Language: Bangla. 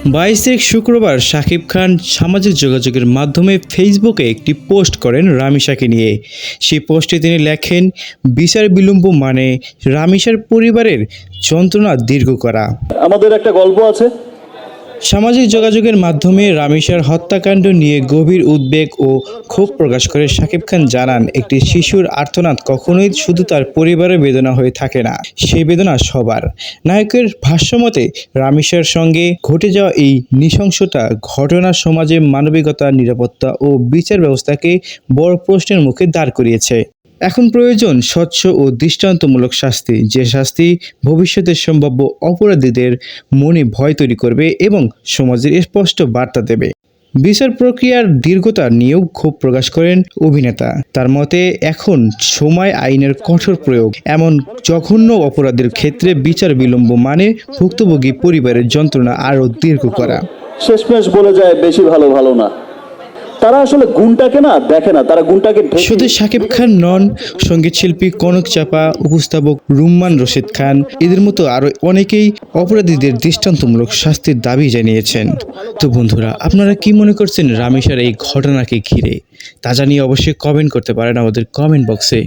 22 তারিখ শুক্রবার শাকিব খান সামাজিক যোগাযোগের মাধ্যমে ফেসবুকে একটি পোস্ট করেন রামিসাকে নিয়ে। সেই পোস্টে তিনি লেখেন, বিচার বিলম্ব মানে রামিসার পরিবারের যন্ত্রণা দীর্ঘ করা। আমাদের একটা গল্প আছে। সামাজিক যোগাযোগের মাধ্যমে রামিসার হত্যাকাণ্ড নিয়ে গভীর উদ্বেগ ও ক্ষোভ প্রকাশ করে শাকিব খান জানান, একটি শিশুর আর্তনাদ কখনোই শুধু তার পরিবারের বেদনা হয়ে থাকে না, সেই বেদনা সবার। নায়কের ভাষ্যমতে রামিসার সঙ্গে ঘটে যাওয়া এই নৃশংসতা ঘটনা সমাজে মানবিকতা, নিরাপত্তা ও বিচার ব্যবস্থাকে বড় প্রশ্নের মুখে দাঁড় করিয়েছে। এখন প্রয়োজন স্বচ্ছ ও দৃষ্টান্তমূলক শাস্তি, যে শাস্তি ভবিষ্যতের সম্ভাব্য অপরাধীদের মনে ভয় তৈরি করবে এবং সমাজের স্পষ্ট বার্তা দেবে। বিচার প্রক্রিয়ার দীর্ঘতা নিয়েও ক্ষোভ প্রকাশ করেন অভিনেতা। তার মতে, এখন সময় আইনের কঠোর প্রয়োগ। এমন জঘন্য অপরাধের ক্ষেত্রে বিচার বিলম্ব মানে ভুক্তভোগী পরিবারের যন্ত্রণা আরও দীর্ঘ করা। শেষমেশ বলে যায় বেশি ভালো ভালো না। তারা আসলে গুণটাকে না দেখে না, তারা গুণটাকে শুধু শাকিব খান নন, সঙ্গীত শিল্পী কনক চাপা, উপস্থাপক রুম্মান রশিদ খান, এদের মতো আরও অনেকেই অপরাধীদের দৃষ্টান্তমূলক শাস্তির দাবি জানিয়েছেন। তো বন্ধুরা, আপনারা কি মনে করছেন রামিসার এই ঘটনাকে ঘিরে? তা জানিয়ে অবশ্যই কমেন্ট করতে পারেন আমাদের কমেন্ট বক্সে।